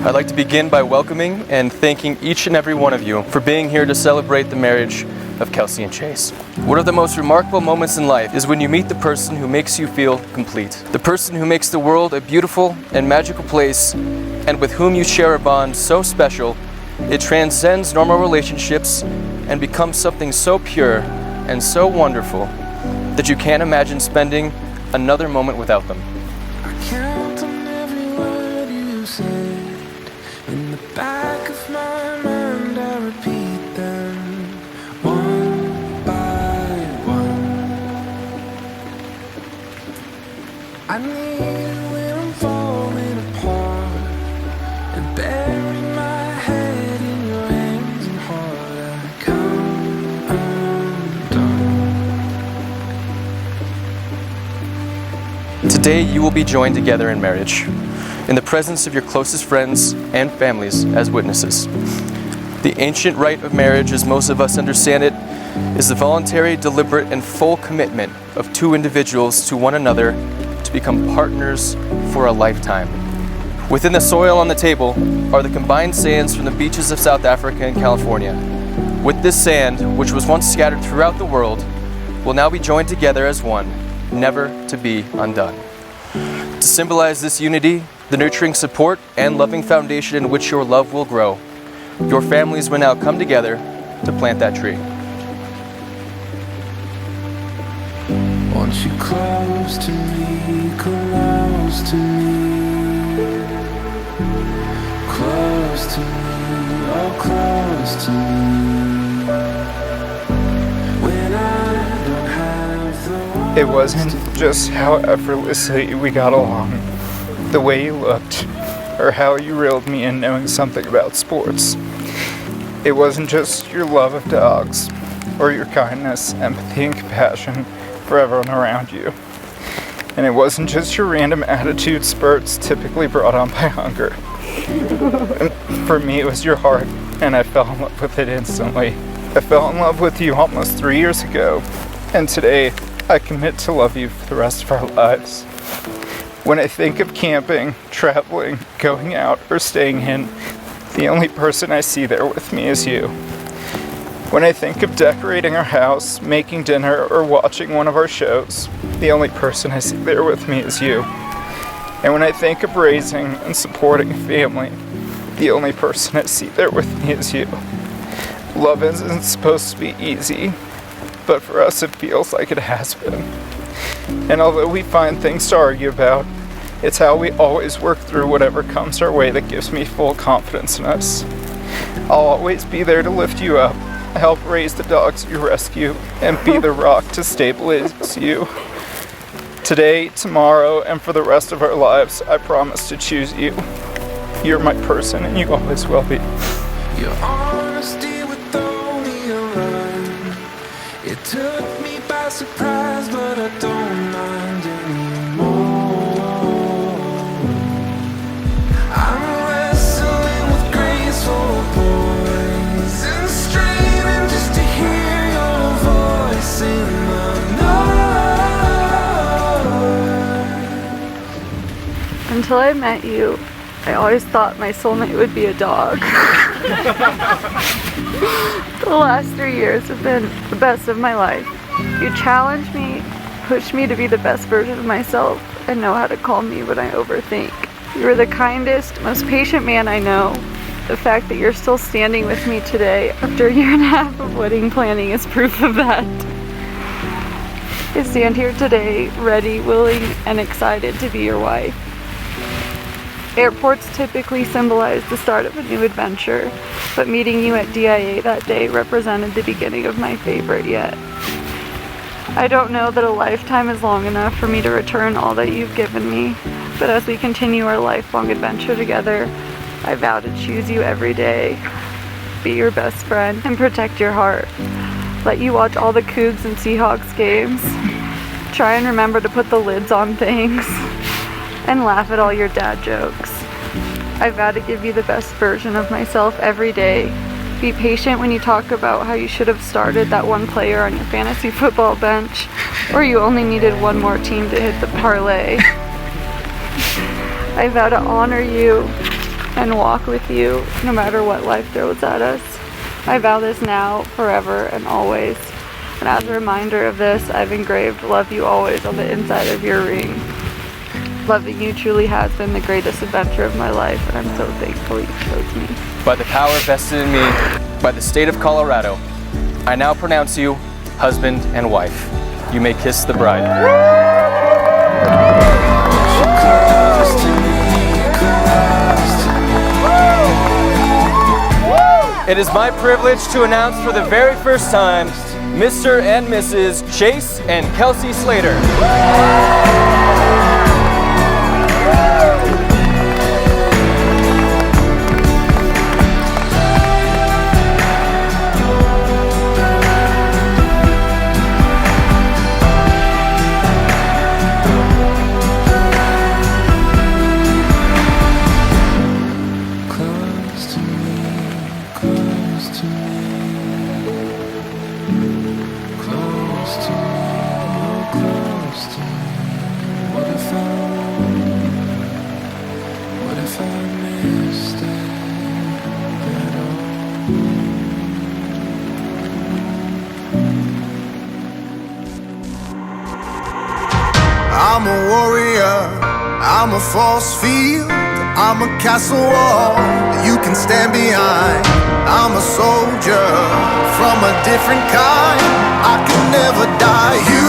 I'd like to begin by welcoming and thanking each and every one of you for being here to celebrate the marriage of Kelsey and Chase. One of the most remarkable moments in life is when you meet the person who makes you feel complete. The person who makes the world a beautiful and magical place, and with whom you share a bond so special, it transcends normal relationships and becomes something so pure and so wonderful that you can't imagine spending another moment without them. I count on every word you said. In the back of my mind I repeat them one by one. I need you when I'm falling apart and bury my head in your hands and heart. I come undone. Today you will be joined together in marriage, in the presence of your closest friends and families as witnesses. The ancient rite of marriage, as most of us understand it, is the voluntary, deliberate, and full commitment of two individuals to one another to become partners for a lifetime. Within the soil on the table are the combined sands from the beaches of South Africa and California. With this sand, which was once scattered throughout the world, will now be joined together as one, never to be undone. To symbolize this unity, the nurturing support and loving foundation in which your love will grow, your families will now come together to plant that tree. Won't you close to me, close to me, close to me, oh close to me, when I don't have the words. It wasn't just how effortlessly we got along, the way you looked, or how you reeled me in knowing something about sports. It wasn't just your love of dogs, or your kindness, empathy, and compassion for everyone around you. And it wasn't just your random attitude spurts typically brought on by hunger. And for me, it was your heart, and I fell in love with it instantly. I fell in love with you almost 3 years ago, and today I commit to love you for the rest of our lives. When I think of camping, traveling, going out, or staying in, the only person I see there with me is you. When I think of decorating our house, making dinner, or watching one of our shows, the only person I see there with me is you. And when I think of raising and supporting a family, the only person I see there with me is you. Love isn't supposed to be easy, but for us it feels like it has been. And although we find things to argue about, it's how we always work through whatever comes our way that gives me full confidence in us. I'll always be there to lift you up, help raise the dogs you rescue, and be the rock to stabilize you. Today, tomorrow, and for the rest of our lives, I promise to choose you. You're my person, and you always will be. Your honesty with only a line. It took me by surprise, but I don't mind anymore. I'm wrestling with graceful poison, straining just to hear your voice in the night. Until I met you, I always thought my soulmate would be a dog. The last 3 years have been the best of my life. You challenge me, push me to be the best version of myself, and know how to calm me when I overthink. You are the kindest, most patient man I know. The fact that you're still standing with me today after a year and a half of wedding planning is proof of that. I stand here today, ready, willing, and excited to be your wife. Airports typically symbolize the start of a new adventure, but meeting you at DIA that day represented the beginning of my favorite yet. I don't know that a lifetime is long enough for me to return all that you've given me, but as we continue our lifelong adventure together, I vow to choose you every day, be your best friend, and protect your heart. Let you watch all the Cougs and Seahawks games, try and remember to put the lids on things, and laugh at all your dad jokes. I vow to give you the best version of myself every day. Be patient when you talk about how you should have started that one player on your fantasy football bench, or you only needed one more team to hit the parlay. I vow to honor you, and walk with you no matter what life throws at us. I vow this now, forever, and always. And as a reminder of this, I've engraved "Love you always" on the inside of your ring. Loving you truly has been the greatest adventure of my life, and I'm so thankful you chose me. By the power vested in me by the state of Colorado, I now pronounce you husband and wife. You may kiss the bride. It is my privilege to announce for the very first time Mr. and Mrs. Chase and Kelsey Slater. I'm a warrior, I'm a force field, I'm a castle wall you can stand behind. I'm a soldier from a different kind, I can never die. You